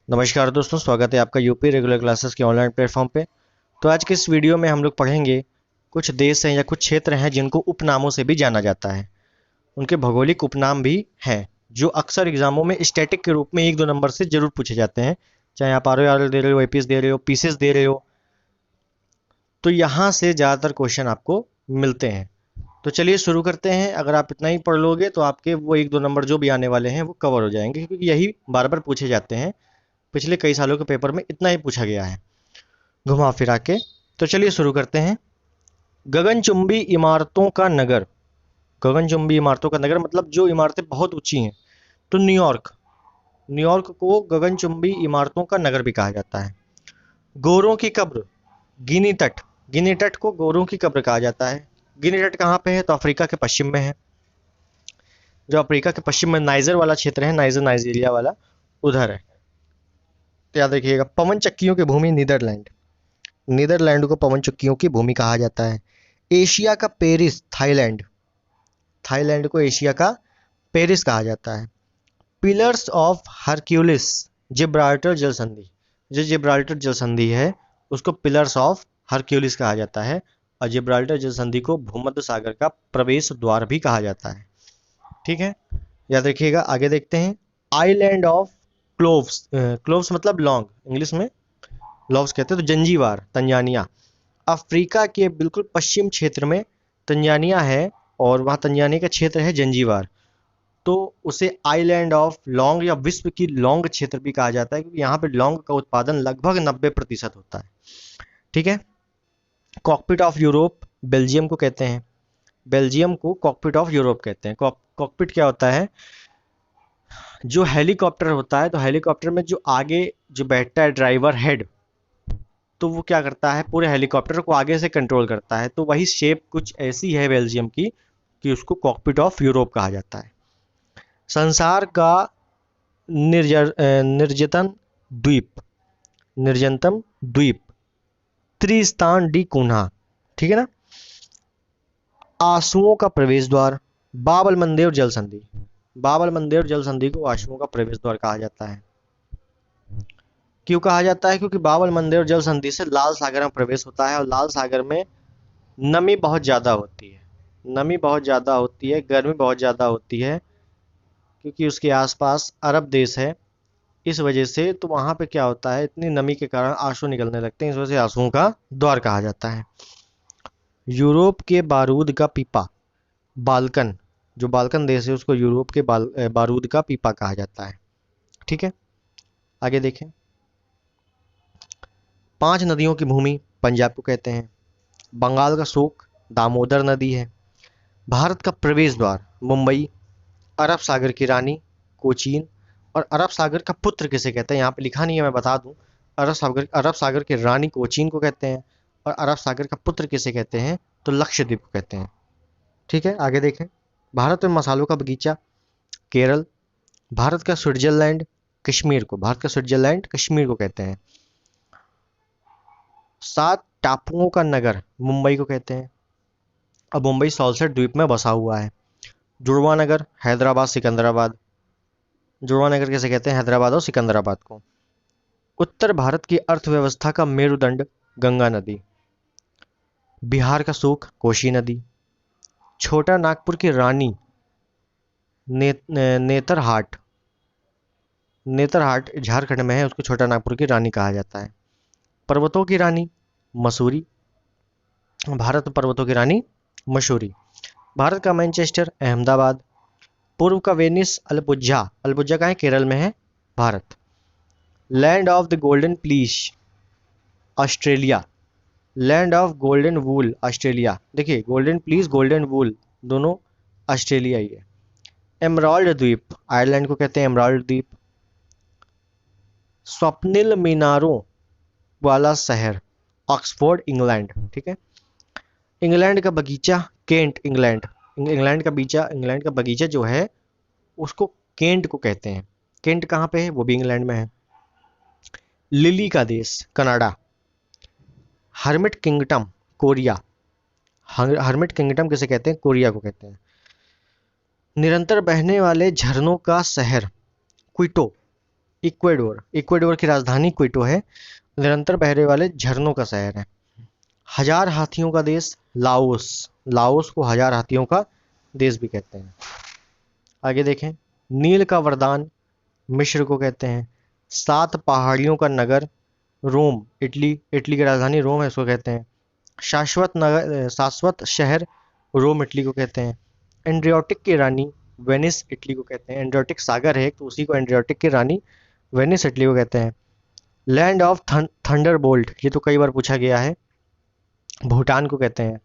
नमस्कार दोस्तों, स्वागत है आपका यूपी रेगुलर क्लासेस के ऑनलाइन प्लेटफॉर्म पे। तो आज के इस वीडियो में हम लोग पढ़ेंगे कुछ देश हैं या कुछ क्षेत्र हैं जिनको उपनामों से भी जाना जाता है। उनके भौगोलिक उपनाम भी हैं जो अक्सर एग्जामों में स्टैटिक के रूप में 1-2 नंबर से जरूर पूछे जाते हैं। चाहे आप आर दे रहे हो, एपीएस दे रहे हो, पीसीएस दे रहे हो, तो यहाँ से ज़्यादातर क्वेश्चन आपको मिलते हैं। तो चलिए शुरू करते हैं। अगर आप इतना ही पढ़ लोगे तो आपके वो 1-2 नंबर जो भी आने वाले हैं वो कवर हो जाएंगे, क्योंकि यही बार बार पूछे जाते हैं। पिछले कई सालों के पेपर में इतना ही पूछा गया है घुमा फिरा के। तो चलिए शुरू करते हैं। गगनचुंबी इमारतों का नगर। गगनचुंबी इमारतों का नगर मतलब जो इमारतें बहुत ऊंची हैं। तो न्यूयॉर्क। न्यूयॉर्क को गगनचुंबी इमारतों का नगर भी कहा जाता है। गोरों की कब्र। गिनी तट। गिनी तट को गोरों की कब्र कहा जाता है। गिनी तट कहाँ पे है? तो अफ्रीका के पश्चिम में है। जो अफ्रीका के पश्चिम में नाइजर वाला क्षेत्र है, नाइजर नाइजीरिया वाला, उधर है। तो याद रखिएगा। पवन चक्कियों की भूमि नीदरलैंड। नीदरलैंड को पवन चक्कियों की भूमि कहा जाता है। एशिया का पेरिस थाईलैंड। थाईलैंड को एशिया का पेरिस कहा जाता है। Pillars of Hercules. जिब्राल्टर जल संधि। जो जिब्राल्टर जल संधि है उसको पिलर्स ऑफ हरक्यूलिस कहा जाता है। और जिब्राल्टर जल संधि को भूमध्य सागर का प्रवेश द्वार भी कहा जाता है। ठीक है, याद रखिएगा। आगे देखते हैं। Island of cloves. क्लोव्स मतलब लौंग, इंग्लिश में लॉव्स कहते हैं। तो जंजीबार तंजानिया। अफ्रीका के बिल्कुल पश्चिम क्षेत्र में तंजानिया है और वहाँ तंजानिया का क्षेत्र है जंजीबार। तो उसे आइलैंड ऑफ लौंग या विश्व की लौंग क्षेत्र भी कहा जाता है, क्योंकि यहाँ पे लौंग का उत्पादन लगभग 90% होता है। ठीक है। कॉकपिट ऑफ यूरोप बेल्जियम को कहते हैं। बेल्जियम को कॉकपिट ऑफ यूरोप कहते हैं। कॉकपिट क्या होता है? जो हेलीकॉप्टर होता है, तो हेलीकॉप्टर में जो आगे जो बैठता है ड्राइवर हेड, तो वो क्या करता है, पूरे हेलीकॉप्टर को आगे से कंट्रोल करता है। तो वही शेप कुछ ऐसी है बेल्जियम की कि उसको कॉकपिट ऑफ यूरोप कहा जाता है। संसार का निर्जतन द्वीप। निर्जनतम द्वीप त्रिस्तान डी कून्हा। ठीक है ना। आंसुओं का प्रवेश द्वार। बाबल मंदिर जल संधि। बाबल मंदिर जल संधि को आंसुओं का प्रवेश द्वार कहा जाता है। क्यों कहा जाता है? क्योंकि बाबल मंदिर जल संधि से लाल सागर में प्रवेश होता है और लाल सागर में नमी बहुत ज़्यादा होती है। नमी बहुत ज़्यादा होती है, गर्मी बहुत ज़्यादा होती है, क्योंकि उसके आसपास अरब देश है। इस वजह से तो वहाँ पे क्या होता है, इतनी नमी के कारण आंसू निकलने लगते हैं। इस वजह से आंसुओं का द्वार कहा जाता है। यूरोप के बारूद का पीपा। बाल्कन। जो बाल्कन देश है उसको यूरोप के बारूद का पीपा कहा जाता है। ठीक है, आगे देखें। 5 नदियों की भूमि पंजाब को कहते हैं। बंगाल का शोक दामोदर नदी है। भारत का प्रवेश द्वार मुंबई। अरब सागर की रानी कोचीन। और अरब सागर का पुत्र किसे कहते हैं? यहाँ पे लिखा नहीं है, मैं बता दूं। अरब सागर की रानी कोचीन को कहते हैं। और अरब सागर का पुत्र किसे कहते हैं? तो लक्षद्वीप को कहते हैं। ठीक है, आगे देखें। भारत में मसालों का बगीचा केरल। भारत का स्विट्जरलैंड कश्मीर को। भारत का स्विट्जरलैंड कश्मीर को कहते हैं। 7 टापुओं का नगर मुंबई को कहते हैं। अब मुंबई सॉल्सेट द्वीप में बसा हुआ है। जुड़वा नगर हैदराबाद सिकंदराबाद। जुड़वा नगर कैसे कहते हैं? हैदराबाद और सिकंदराबाद को। उत्तर भारत की अर्थव्यवस्था का मेरुदंड गंगा नदी। बिहार का सूख कोशी नदी। छोटा नागपुर की रानी नेतरहाट। नेतरहाट झारखंड में है, उसको छोटा नागपुर की रानी कहा जाता है। पर्वतों की रानी मसूरी। भारत में पर्वतों की रानी मसूरी। भारत का मैनचेस्टर अहमदाबाद। पूर्व का वेनिस अल्पुझा। अल्पुझा का है केरल में है Bharat. Land of the golden fleece Australia. Land of golden wool Australia. देखिए, गोल्डन प्लीज गोल्डन वूल दोनों ऑस्ट्रेलिया ही है। एमराल्ड द्वीप आयरलैंड को कहते हैं एमराल्ड द्वीप। स्वप्निल मीनारों वाला शहर ऑक्सफोर्ड इंग्लैंड। ठीक है। इंग्लैंड का बगीचा केंट इंग्लैंड। इंग्लैंड का बगीचा जो है उसको केंट को कहते हैं। केंट कहाँ पे है? वो भी इंग्लैंड में है। लिली का देश Canada. Hermit kingdom Korea. Hermit kingdom किसे कहते हैं? कोरिया को कहते हैं। निरंतर बहने वाले झरनों का शहर क्विटो। इक्वेडोर, इक्वेडोर की राजधानी क्विटो है। निरंतर बहने वाले झरनों का शहर है। हजार हाथियों का देश लाओस, लाओस को हजार हाथियों का देश भी कहते हैं। आगे देखें, नील का वरदान मिस्र को कहते हैं। सात पहाड़ियों का नगर रोम, इटली, इटली की राजधानी रोम है, इसको कहते हैं। शाश्वत नगर, शाश्वत शहर रोम, इटली को कहते हैं। एंड्रियोटिक की रानी वेनिस, इटली को कहते हैं। एंड्रियोटिक सागर है तो उसी को एंड्रियोटिक की रानी वेनिस, इटली को कहते हैं। लैंड ऑफ थंडरबोल्ट, ये तो कई बार पूछा गया है, भूटान को कहते हैं।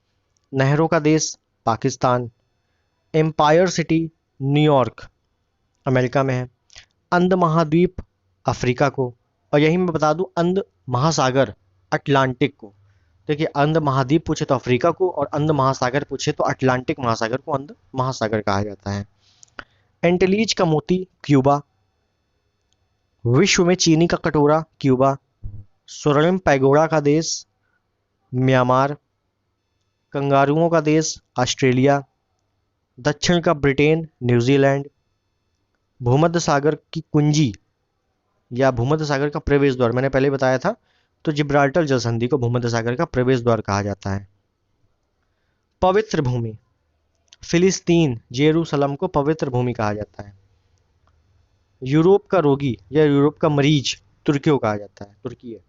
नहरों का देश Pakistan. Empire city New York, America में है। अंध महाद्वीप अफ्रीका को। और यही मैं बता दूं, अंध महासागर अटलांटिक को। देखिए, अंध महाद्वीप पूछे तो अफ्रीका को, और अंध महासागर पूछे तो अटलांटिक महासागर को अंध महासागर कहा जाता है। एंटेलीज का मोती क्यूबा। विश्व में चीनी का कटोरा क्यूबा। स्वर्णिम पैगोडा का देश म्यांमार। कंगारुओं का देश ऑस्ट्रेलिया। दक्षिण का ब्रिटेन न्यूजीलैंड। भूमध्य सागर की कुंजी या भूमध्य सागर का प्रवेश द्वार, मैंने पहले बताया था, तो जिब्राल्टर जल संधि को भूमध्य सागर का प्रवेश द्वार कहा जाता है। पवित्र भूमि फिलिस्तीन, जेरूसलम को पवित्र भूमि कहा जाता है। यूरोप का रोगी या यूरोप का मरीज तुर्की को कहा जाता है, तुर्की है।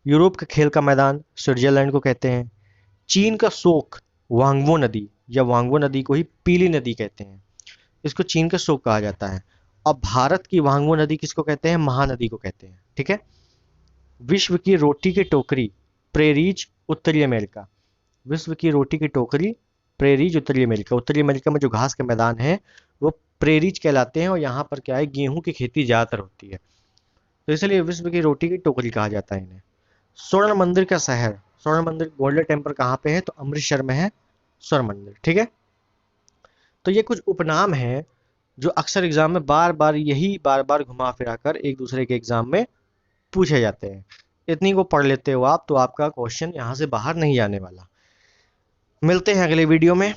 यूरोप का खेल का मैदान स्विट्जरलैंड को कहते हैं। चीन का शोक वांगवो नदी, या वांगवो नदी को ही पीली नदी कहते हैं, इसको चीन का शोक कहा जाता है। और भारत की वांगवो नदी किसको कहते हैं? महानदी को कहते हैं। ठीक है। विश्व की रोटी की टोकरी प्रेरीज उत्तरी अमेरिका। विश्व की रोटी की टोकरी प्रेरीज उत्तरी अमेरिका। उत्तरी अमेरिका में जो घास के मैदान है वो प्रेरीज कहलाते हैं, और यहाँ पर क्या है, गेहूं की खेती ज्यादातर होती है, तो इसलिए विश्व की रोटी की टोकरी कहा जाता है इन्हें। स्वर्ण मंदिर का शहर, स्वर्ण मंदिर गोल्डन टेम्पल कहाँ पे है? तो अमृतसर में है स्वर्ण मंदिर। ठीक है। तो ये कुछ उपनाम हैं जो अक्सर एग्जाम में बार बार घुमा फिरा कर एक दूसरे के एग्जाम में पूछे जाते हैं। इतनी को पढ़ लेते हो आप तो आपका क्वेश्चन यहाँ से बाहर नहीं आने वाला। मिलते हैं अगले वीडियो में,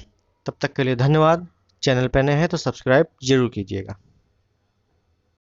तब तक के लिए धन्यवाद। चैनल पे नए हैं तो सब्सक्राइब जरूर कीजिएगा।